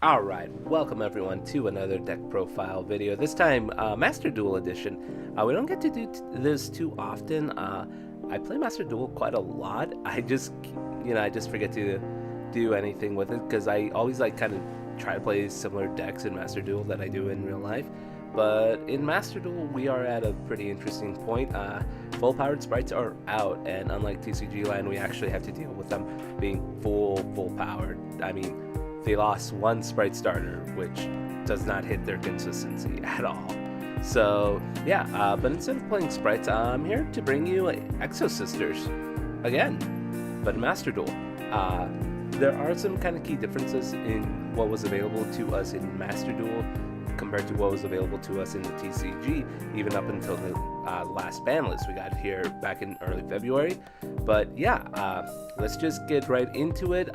Alright, welcome everyone to another deck profile video. This time, Master Duel edition. We don't get to do this too often. I play Master Duel quite a lot. I just forget to do anything with it because I always kind of try to play similar decks in Master Duel that I do in real life. But in Master Duel, we are at a pretty interesting point. Full-powered sprites are out, and unlike TCG Land, we actually have to deal with them being full-powered. I mean, they lost one sprite starter, which does not hit their consistency at all. So yeah, but instead of playing sprites, I'm here to bring you Exosisters again, but in Master Duel. There are some kind of key differences in what was available to us in Master Duel compared to what was available to us in the TCG, even up until the last ban list we got here back in early February. But yeah, let's just get right into it.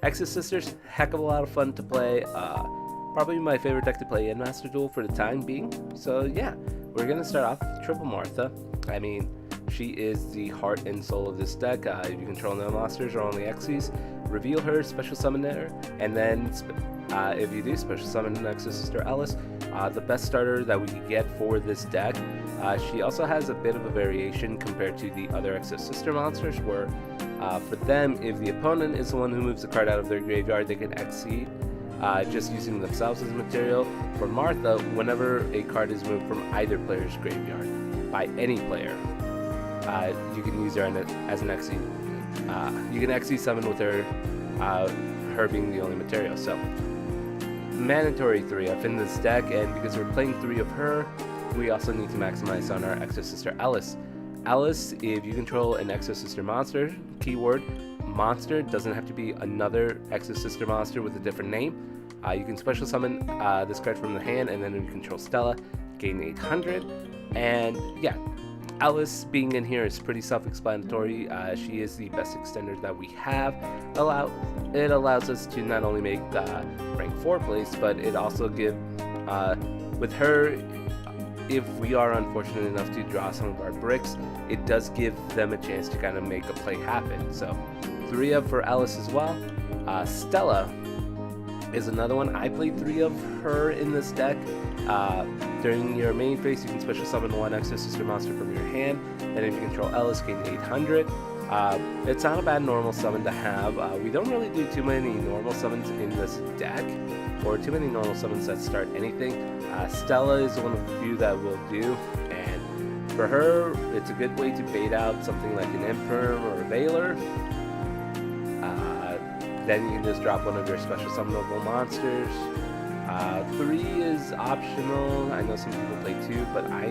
Exosisters, heck of a lot of fun to play. Probably my favorite deck to play in Master Duel for the time being. So yeah, we're gonna start off with Triple Martha. I mean, she is the heart and soul of this deck. If you control no monsters or only Xyz, reveal her, special summon her, and then if you do, special summon an Exosister Alice, the best starter that we could get for this deck. She also has a bit of a variation compared to the other Exosister monsters, where for them, if the opponent is the one who moves the card out of their graveyard, they can Xyz just using themselves as material. For Martha, whenever a card is moved from either player's graveyard by any player, you can use her as an Xyz. You can Xyz summon with her, her being the only material. So, mandatory 3-up in this deck, and because we're playing 3 of her, we also need to maximize on our Exosister Alice. Alice, if you control an Exosister monster, keyword monster, doesn't have to be another Exosister monster with a different name. You can special summon this card from the hand, and then if you control Stella, gain 800. And yeah, Alice being in here is pretty self-explanatory. She is the best extender that we have. It allows us to not only make rank 4 plays, but it also gives, with her, if we are unfortunate enough to draw some of our bricks, it does give them a chance to kind of make a play happen. So 3-up for Alice as well. Stella is another one. I played 3 of her in this deck. During your main phase, you can special summon one Exosister monster from your hand, and if you control Alice, gain 800. It's not a bad normal summon to have. We don't really do too many normal summons in this deck, or too many normal summons that start anything. Stella is one of the few that will do, and for her, it's a good way to bait out something like an Imperm or a Veiler. Then you can just drop one of your special summonable monsters. 3 is optional. I know some people play 2, but I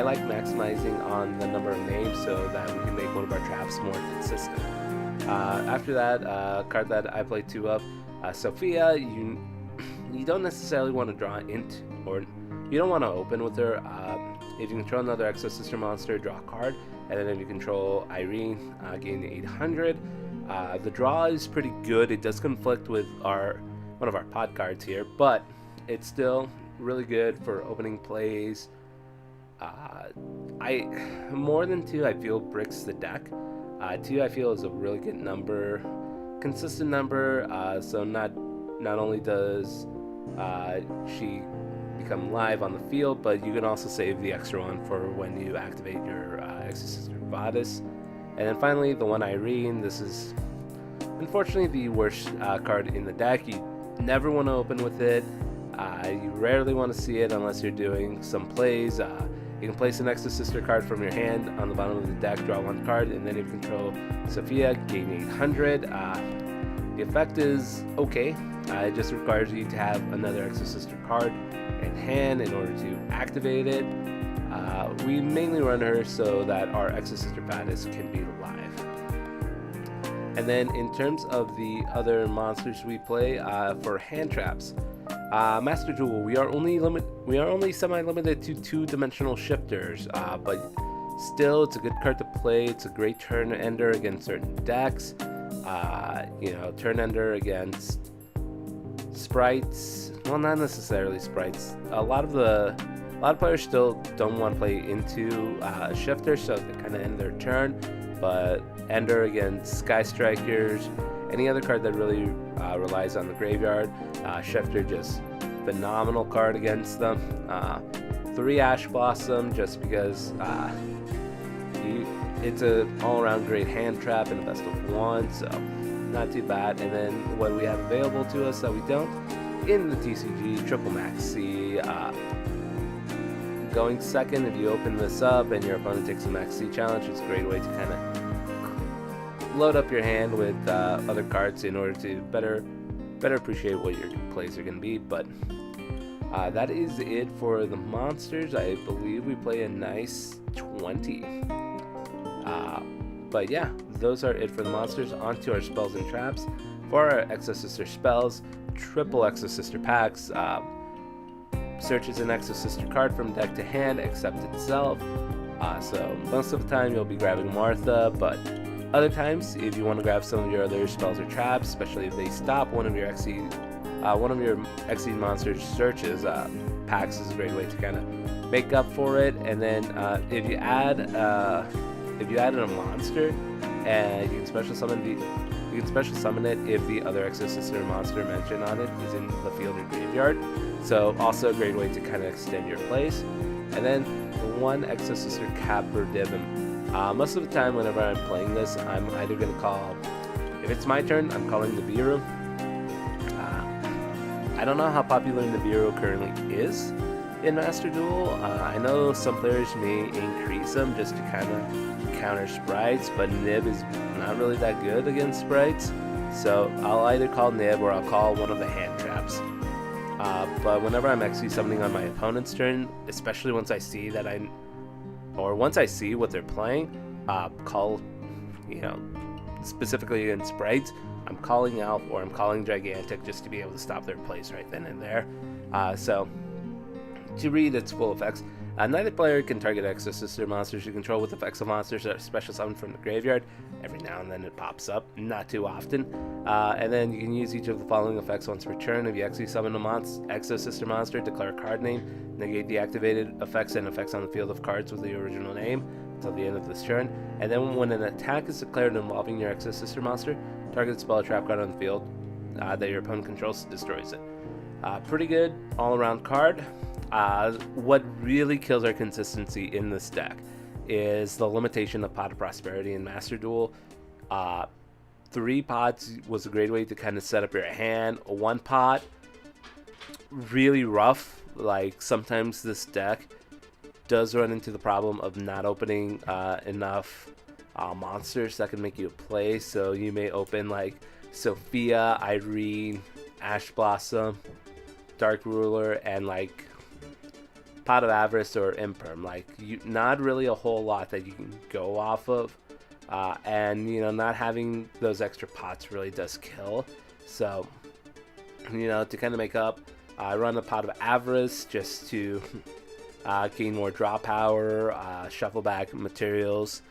like maximizing on the number of names so that we can make one of our traps more consistent. After that, card that I play 2 of, Sophia, you don't necessarily want to draw int, or you don't want to open with her. If you control another Exosister monster, draw a card, and then if you control Irene, gain 800. The draw is pretty good. It does conflict with one of our pod cards here, but it's still really good for opening plays. More than 2, I feel bricks the deck. 2 I feel is a really good number, consistent number. So not only does she become live on the field, but you can also save the extra one for when you activate your Exosister Goddess. And then finally, the one Irene. This is unfortunately the worst card in the deck. You never want to open with it. You rarely want to see it unless you're doing some plays. You can place an Exosister card from your hand on the bottom of the deck, draw 1 card, and then if you control Sophia, gain 800. The effect is okay. It just requires you to have another Exosister card in hand in order to activate it. We mainly run her so that our Exosister Goddess can be live. And then in terms of the other monsters we play, for hand traps, Master Duel, we are only semi-limited to 2-dimensional shifters, but still it's a good card to play. It's a great turn ender against certain decks. Turn ender against sprites. Well, not necessarily sprites. A lot of players still don't want to play into shifter, so they kind of end their turn. But ender against Sky Strikers, any other card that really relies on the graveyard. Shifter, just phenomenal card against them. 3 Ash Blossom, just because it's an all-around great hand trap and a best of 1, so not too bad. And then what we have available to us that we don't in the TCG, triple maxi. Going second, if you open this up and your opponent takes a maxi challenge, it's a great way to kind of load up your hand with other cards in order to better appreciate what your plays are going to be. But that is it for the monsters. I believe we play a nice 20. But yeah, those are it for the monsters. On to our spells and traps. For our Exosister spells, triple Exosister packs. Searches an Exosister card from deck to hand except itself. So most of the time you'll be grabbing Martha, but other times if you want to grab some of your other spells or traps, especially if they stop one of your Exceed monsters searches, packs is a great way to kind of make up for it. And then if you add in a monster, and you can special summon it if the other Exosister monster mentioned on it is in the field or graveyard. So also a great way to kind of extend your plays. And then one Exosister cap per Divim. Most of the time whenever I'm playing this, I'm either going to call, if it's my turn, I'm calling the Nibiru. I don't know how popular Nibiru currently is in Master Duel. I know some players may increase them just to kind of counter sprites, but Nib is not really that good against sprites. So I'll either call Nib or I'll call one of the hand traps. But whenever I'm actually summoning on my opponent's turn, especially once I see what they're playing, call, specifically against sprites, I'm calling out or I'm calling Gigantic just to be able to stop their plays right then and there. So to read its full effects, neither player can target Exosister monsters you control with effects of monsters that are special summoned from the graveyard. Every now and then it pops up, not too often. And then you can use each of the following effects once per turn. If you actually summon a Exosister monster, declare a card name, negate the activated effects and effects on the field of cards with the original name until the end of this turn. And then when an attack is declared involving your Exosister monster, target the spell or trap card on the field that your opponent controls destroys it. Pretty good all-around card. What really kills our consistency in this deck is the limitation of Pot of Prosperity in Master Duel. 3 pots was a great way to kind of set up your hand. 1 pot, really rough. Like sometimes this deck does run into the problem of not opening enough monsters that can make you a play. So you may open like Sophia, Irene, Ash Blossom, Dark Ruler, and like Pot of Avarice or Imperm. Like not really a whole lot that you can go off of, and not having those extra pots really does kill. So to kind of make up, I run a Pot of Avarice just to gain more draw power, shuffle back materials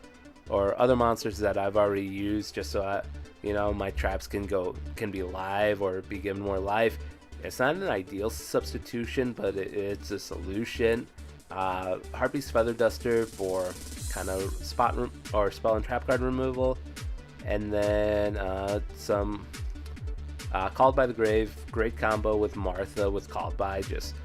or other monsters that I've already used, just so my traps can be live or be given more life. It's not an ideal substitution, but it's a solution. Harpy's Feather Duster for kind of spell and trap card removal, and then some Called by the Grave, great combo with Martha with Called by, just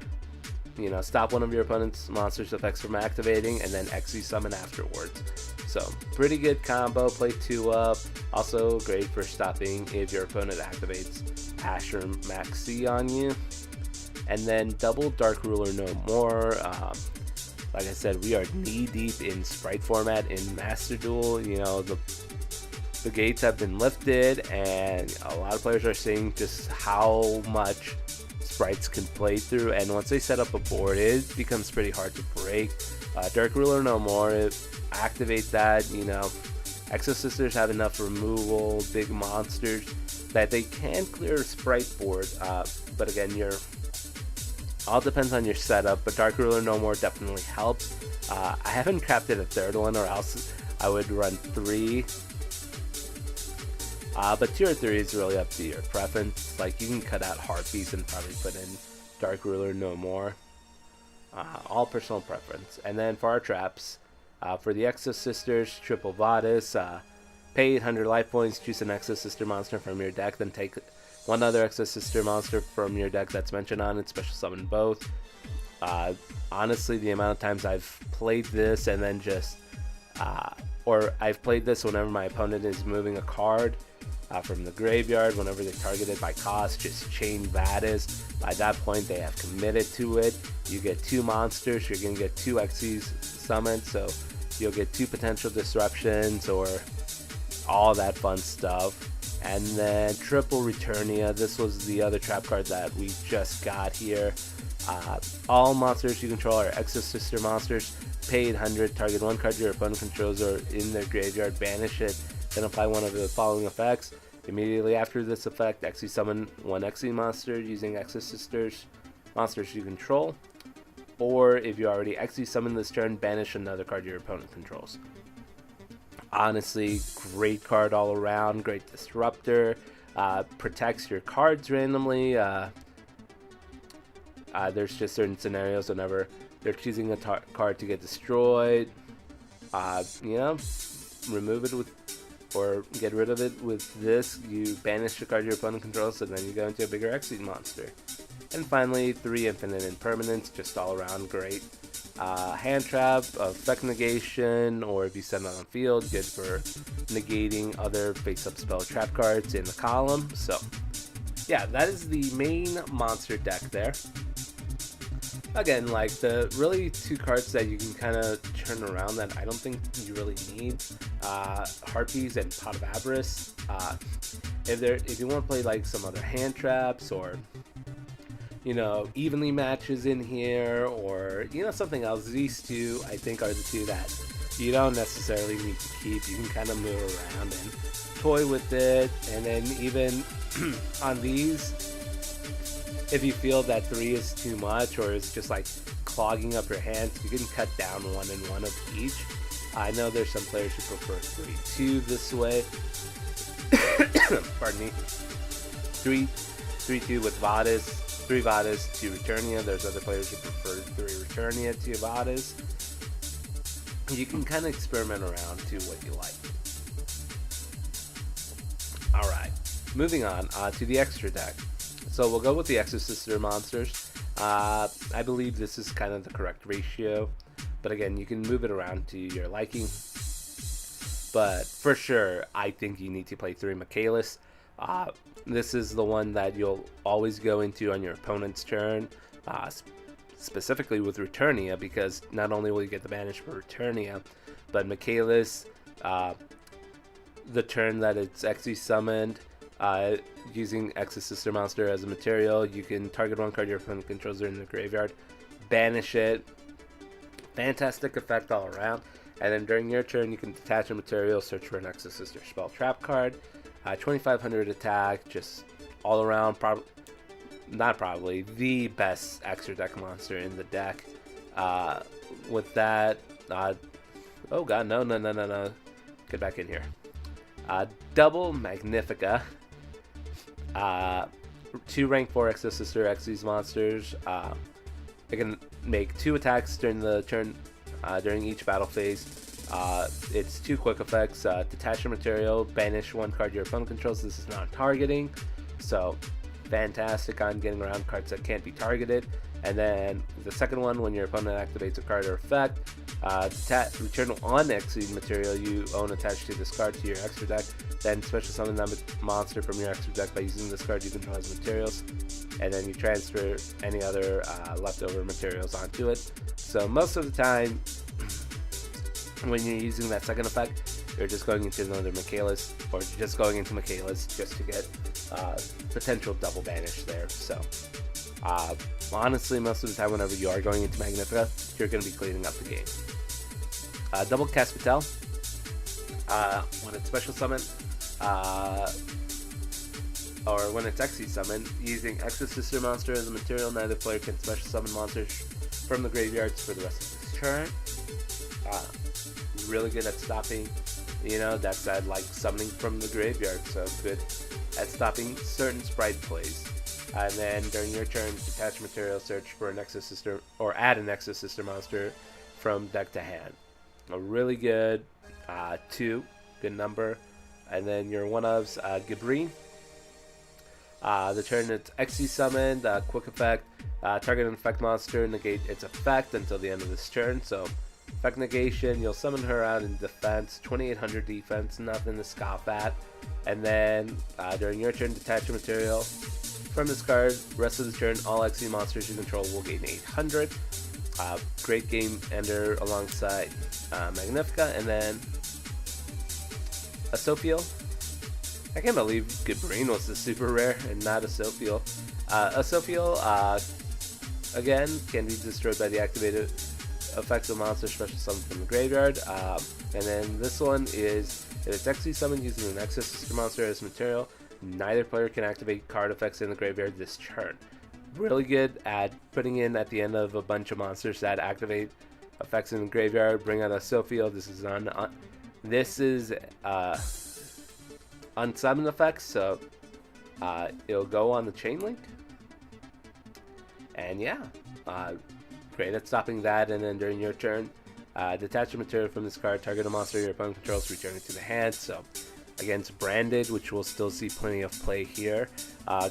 stop one of your opponent's monsters' effects from activating, and then Exy summon afterwards. So pretty good combo, play 2 up. Also great for stopping if your opponent activates Ash or Maxi on you. And then double Dark Ruler No More. Like I said, we are knee deep in sprite format in Master Duel. The gates have been lifted, and a lot of players are seeing just how much sprites can play through, and once they set up a board, it becomes pretty hard to break. Dark Ruler No More, activate that. Exosisters have enough removal, big monsters, that they can clear a sprite board, but again, all depends on your setup. But Dark Ruler No More definitely helps. I haven't crafted a third one, or else I would run 3. But 2 or 3 is really up to your preference. Like, you can cut out Harpies and probably put in Dark Ruler No More. All personal preference. And then for our traps, for the Exosisters, triple Vadis, Pay 800 life points, choose an Exosister monster from your deck, then take one other Exosister monster from your deck that's mentioned on it, special summon both. Honestly, the amount of times I've played this and then just, or I've played this whenever my opponent is moving a card from the graveyard, whenever they target it by cost, just chain Vadis. By that point, they have committed to it. You get 2 monsters, you're going to get 2 Xyz summoned, so you'll get 2 potential disruptions or all that fun stuff. And then triple Returnia. This was the other trap card that we just got here. All monsters you control are Exosister monsters. Pay 800, target one card your opponent controls or in their graveyard, banish it, then apply one of the following effects. Immediately after this effect, Xe summon one Xe monster using Exosisters monsters you control. Or if you already Xe summon this turn, banish another card your opponent controls. Honestly, great card all around, great disruptor, protects your cards randomly. There's just certain scenarios whenever they're choosing a card to get destroyed, you know, remove it with, or get rid of it with this. You banish the card your opponent controls, so then you go into a bigger Xe monster. And finally, 3 infinite impermanents, just all around great. Hand trap, effect negation, or if you send it on the field, good for negating other face-up spell trap cards in the column. So, yeah, that is the main monster deck there. Again, like the really 2 cards that you can kind of turn around that I don't think you really need, Harpies and Pot of Avarice. If you want to play like some other hand traps or, you know, evenly matches in here, or, you know, something else, these 2 I think are the 2 that you don't necessarily need to keep. You can kind of move around and toy with it. And then even on these, if you feel that 3 is too much or it's just like clogging up your hands, you can cut down 1 and 1 of each. I know there's some players who prefer 3-2 this way. Pardon me. 3-2 with Vadis. 3 Vadis, 2 Returnia. There's other players who prefer 3 Returnia, 2 Vadis. You can kind of experiment around to what you like. Alright, moving on to the extra deck. So we'll go with the Exosister monsters. I believe this is kind of the correct ratio, but again, you can move it around to your liking. But for sure, I think you need to play 3 Michaelis. This is the one that you'll always go into on your opponent's turn, specifically with Returnia, because not only will you get the banish for Returnia, but Michaelis, the turn that it's Xe summoned, using Exosister monster as a material, you can target one card your opponent controls in the graveyard, banish it. Fantastic effect all around. And then during your turn, you can detach a material, search for an Exosister spell trap card. 2500 attack, just all around, the best extra deck monster in the deck. With that, oh god, no, get back in here. Double Magnifica, 2 rank 4 Exosister Xyz monsters. They can make 2 attacks during the turn, during each battle phase. It's 2 quick effects, detach a material, banish 1 card your opponent controls. This is not targeting, so fantastic on getting around cards that can't be targeted. And then the second one, when your opponent activates a card or effect, return on Xe material you own attached to this card to your extra deck, then special summon that monster from your extra deck by using this card you control as materials, and then you transfer any other leftover materials onto it. So most of the time, when you're using that second effect, you're just going into another Michaelis, or just going into Michaelis just to get potential double banish there. So honestly, most of the time whenever you are going into Magnifica, you're going to be cleaning up the game. Double Caspatel, when it's special summon, or when it's Xe summon, using Exosister monster as a material, neither player can special summon monsters from the graveyards for the rest of this turn. Really good at stopping, you know, that's like summoning from the graveyard, so good at stopping certain sprite plays. And then during your turn, detach material, search for an Exosister, or add an Exosister monster from deck to hand. A really good 2, good number. And then your one-ofs, Gabrine. The turn it's Xe summoned, quick effect, target an effect monster, negate its effect until the end of this turn. So, effect negation, you'll summon her out in defense, 2800 defense, nothing to scoff at. And then, during your turn, detach a material from this card. Rest of the turn, all Xe monsters you control will gain 800. Great game ender alongside Magnifica, and then a Sophiel. I can't believe Gabrine was the super rare and not a Sophiel. A Sophiel, again, can be destroyed by the activated effects of monster special summon from the graveyard. And then this one is, if it's Xe summoned using an Exosister monster as material, neither player can activate card effects in the graveyard this turn. Really good at putting in at the end of a bunch of monsters that activate effects in the graveyard. Bring out a Sophiel. This is unsummon effects, so it'll go on the chain link. And yeah, great at stopping that. And then during your turn, detach a material from this card, target a monster your opponent controls, return it to the hand. So against branded, which we'll still see plenty of play here.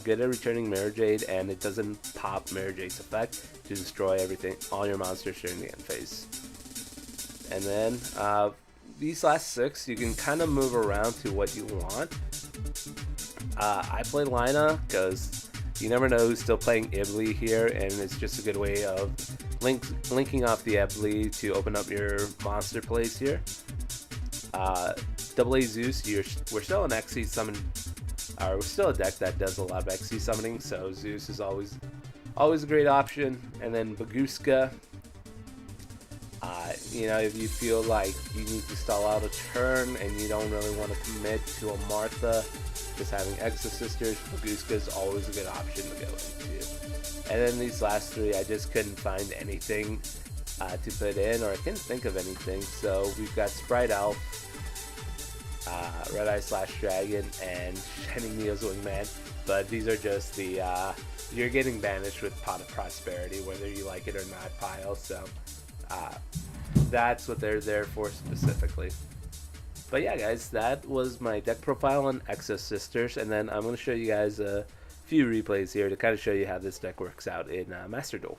Good at returning Mirror Jade, and it doesn't pop Mirror Jade's effect to destroy everything, all your monsters during the end phase. And then these last 6, you can kind of move around to what you want. I play Lina because you never know who's still playing Ibli here, and it's just a good way of linking off the Ibli to open up your monster plays here. AA Zeus, we're still an Xe summon, or we're still a deck that does a lot of Xe summoning, so Zeus is always a great option. And then Baguska, you know, if you feel like you need to stall out a turn and you don't really want to commit to a Martha, just having Exosisters, Baguska is always a good option to go into. And then these last 3, I just couldn't find anything to put in, or I couldn't think of anything. So we've got Sprite Elf, Red Eye / Dragon, and Shining Neo's Wingman. But these are just the you're getting banished with Pot of Prosperity, whether you like it or not, pile. So that's what they're there for specifically. But yeah, guys, that was my deck profile on Exosisters, and then I'm going to show you guys a few replays here to kind of show you how this deck works out in Master Duel.